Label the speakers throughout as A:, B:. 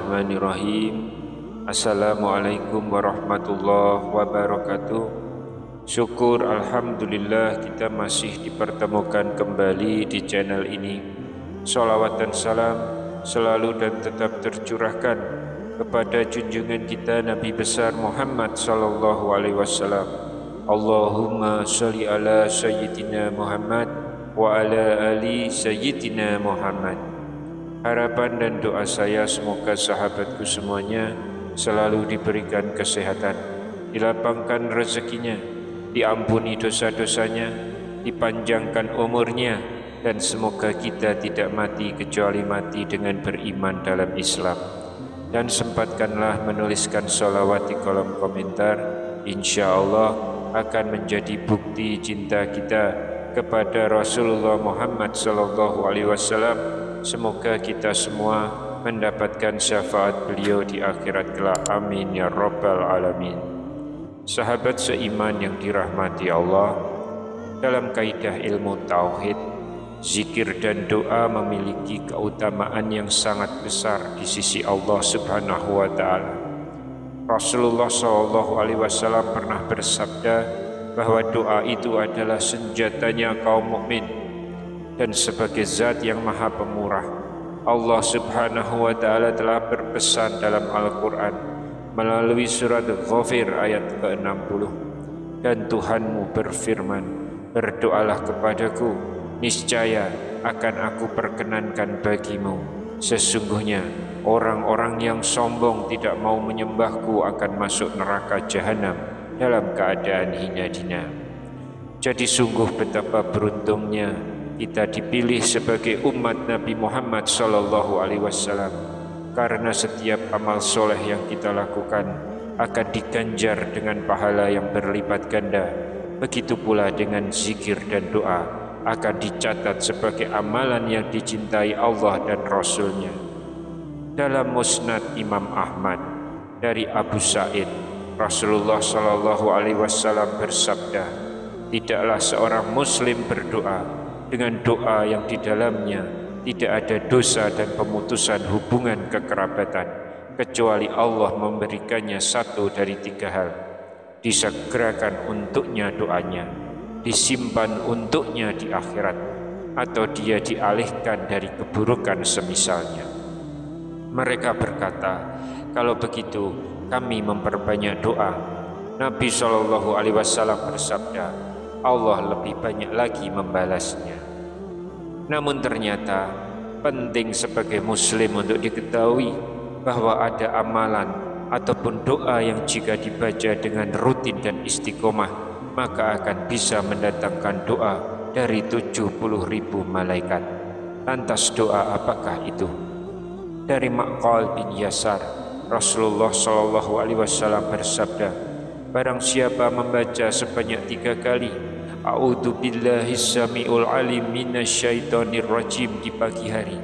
A: Bismillahirrahmanirrahim. Assalamualaikum warahmatullahi wabarakatuh. Syukur alhamdulillah kita masih dipertemukan kembali di channel ini. Shalawat dan salam selalu dan tetap tercurahkan kepada junjungan kita Nabi besar Muhammad sallallahu alaihi wasallam. Allahumma sholli ala sayyidina Muhammad wa ala ali sayyidina Muhammad. Harapan dan doa saya semoga sahabatku semuanya selalu diberikan kesehatan, dilapangkan rezekinya, diampuni dosa-dosanya, dipanjangkan umurnya, dan semoga kita tidak mati kecuali mati dengan beriman dalam Islam. Dan sempatkanlah menuliskan sholawat di kolom komentar, insya Allah akan menjadi bukti cinta kita kepada Rasulullah Muhammad sallallahu alaihi wasallam. Semoga kita semua mendapatkan syafaat beliau di akhirat kelak. Amin ya rabbal alamin. Sahabat seiman yang dirahmati Allah, dalam kaidah ilmu tauhid, zikir dan doa memiliki keutamaan yang sangat besar di sisi Allah Subhanahu wa taala. Rasulullah sallallahu alaihi wasallam pernah bersabda bahwa doa itu adalah senjatanya kaum mukmin. Dan sebagai zat yang maha pemurah, Allah Subhanahu wa ta'ala telah berpesan dalam Al-Quran melalui surat Ghafir ayat ke-60. Dan Tuhanmu berfirman, berdoalah kepadaku, niscaya akan aku perkenankan bagimu. Sesungguhnya orang-orang yang sombong tidak mau menyembahku akan masuk neraka jahanam dalam keadaan hina-dina. Jadi sungguh betapa beruntungnya kita dipilih sebagai umat Nabi Muhammad sallallahu alaihi wasallam, karena setiap amal soleh yang kita lakukan akan diganjar dengan pahala yang berlipat ganda. Begitu pula dengan zikir dan doa akan dicatat sebagai amalan yang dicintai Allah dan Rasul-Nya. Dalam Musnad Imam Ahmad dari Abu Sa'id, Rasulullah sallallahu alaihi wasallam bersabda, tidaklah seorang muslim berdoa dengan doa yang di dalamnya tidak ada dosa dan pemutusan hubungan kekerabatan, kecuali Allah memberikannya satu dari tiga hal. Disegerakan untuknya doanya, disimpan untuknya di akhirat, atau dia dialihkan dari keburukan semisalnya. Mereka berkata, kalau begitu kami memperbanyak doa. Nabi SAW bersabda, Allah lebih banyak lagi membalasnya. Namun ternyata penting sebagai muslim untuk diketahui bahwa ada amalan ataupun doa yang jika dibaca dengan rutin dan istiqomah maka akan bisa mendatangkan doa dari 70.000 malaikat. Lantas doa apakah itu? Dari Maqal bin Yasar, Rasulullah SAW bersabda, barang siapa membaca sebanyak 3 kali A'udzu billahis samiul alim minasyaitonir rajim di pagi hari,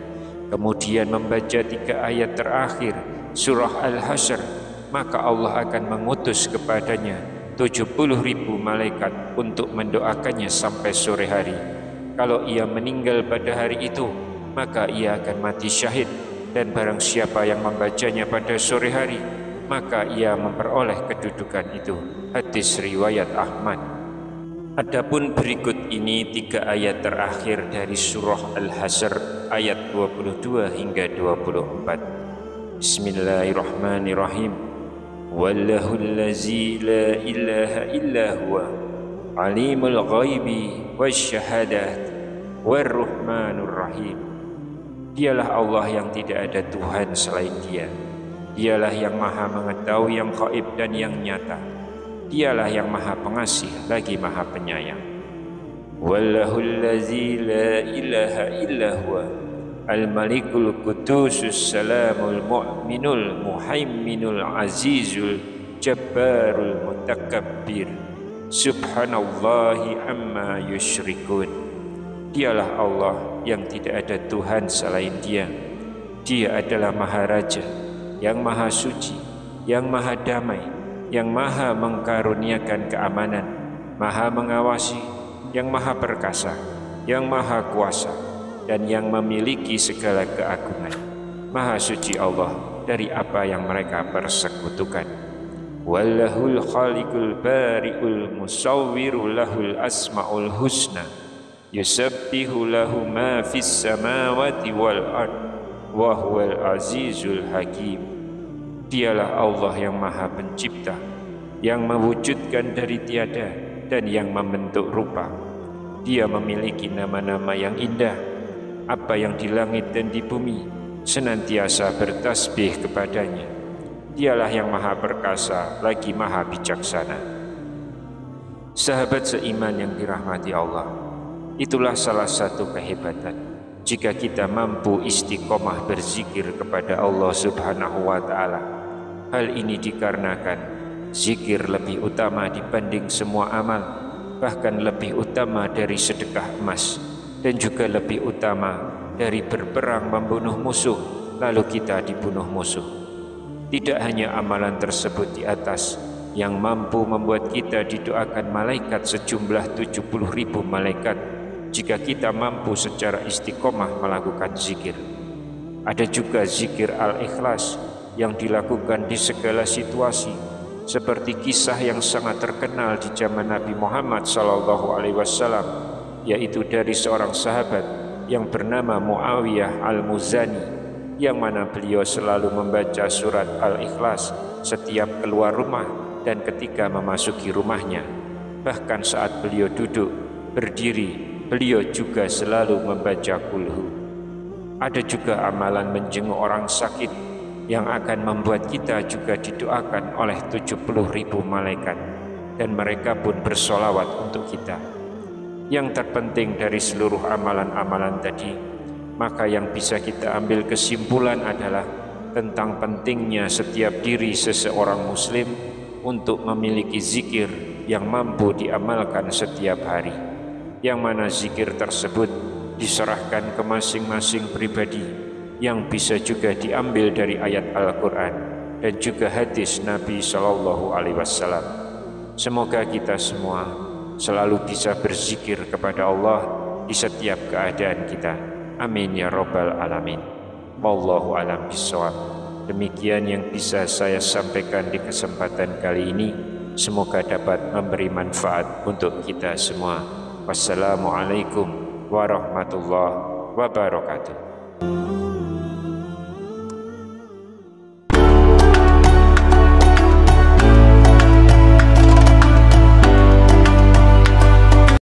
A: kemudian membaca 3 ayat terakhir surah Al-Hasyr, maka Allah akan mengutus kepadanya 70.000 malaikat untuk mendoakannya sampai sore hari. Kalau ia meninggal pada hari itu, maka ia akan mati syahid, dan barang siapa yang membacanya pada sore hari, maka ia memperoleh kedudukan itu. Hadis riwayat Ahmad. Adapun berikut ini 3 ayat terakhir dari surah Al-Hasyr ayat 22 hingga 24. Bismillahirrahmanirrahim. Wallahul ladzi la ilaha illa huwa alimul ghaibi wasyahadat warrahmanur rahim. Dialah Allah yang tidak ada Tuhan selain Dia. Dialah yang maha mengetahui yang gaib dan yang nyata. Dialah yang maha pengasih lagi maha penyayang. Wallahul ladzi la ilaha illa huwa al-malikul qudusus salamul mu'minul muhaiminul azizul jabbarul mutakabbir subhanallahi amma yusyrikun. Dialah Allah yang tidak ada Tuhan selain Dia. Dia adalah Maharaja yang maha suci, yang maha damai, yang maha mengkaruniakan keamanan, maha mengawasi, yang maha perkasa, yang maha kuasa, dan yang memiliki segala keagungan. Maha suci Allah, dari apa yang mereka persekutukan. Wallahul khaliqul bari'ul musawwiru lahul asma'ul husna yusabbihu lahu ma fis samawati wal ard wa huwal azizul hakim. Dialah Allah yang maha pencipta, yang mewujudkan dari tiada dan yang membentuk rupa. Dia memiliki nama-nama yang indah. Apa yang di langit dan di bumi senantiasa bertasbih kepadanya. Dialah yang maha perkasa lagi maha bijaksana. Sahabat seiman yang dirahmati Allah, itulah salah satu kehebatan jika kita mampu istiqomah berzikir kepada Allah Subhanahu wa Ta'ala. Hal ini dikarenakan zikir lebih utama dibanding semua amal, bahkan lebih utama dari sedekah emas, dan juga lebih utama dari berperang membunuh musuh lalu kita dibunuh musuh. Tidak hanya amalan tersebut di atas yang mampu membuat kita didoakan malaikat sejumlah 70.000 malaikat jika kita mampu secara istiqomah melakukan zikir. Ada juga zikir al-ikhlas yang dilakukan di segala situasi, seperti kisah yang sangat terkenal di zaman Nabi Muhammad SAW, yaitu dari seorang sahabat yang bernama Muawiyah al-Muzani, yang mana beliau selalu membaca surat al-ikhlas setiap keluar rumah dan ketika memasuki rumahnya. Bahkan saat beliau duduk, berdiri, beliau juga selalu membaca kulhu. Ada juga amalan menjenguk orang sakit yang akan membuat kita juga didoakan oleh 70.000 malaikat, dan mereka pun bersolawat untuk kita. Yang terpenting dari seluruh amalan-amalan tadi, maka yang bisa kita ambil kesimpulan adalah tentang pentingnya setiap diri seseorang muslim untuk memiliki zikir yang mampu diamalkan setiap hari, yang mana zikir tersebut diserahkan ke masing-masing pribadi, yang bisa juga diambil dari ayat Al-Quran dan juga hadis Nabi SAW. Semoga kita semua selalu bisa berzikir kepada Allah di setiap keadaan kita. Amin ya rabbal alamin. Wallahu alam bishawab. Demikian yang bisa saya sampaikan di kesempatan kali ini. Semoga dapat memberi manfaat untuk kita semua. Wassalamualaikum warahmatullahi wabarakatuh.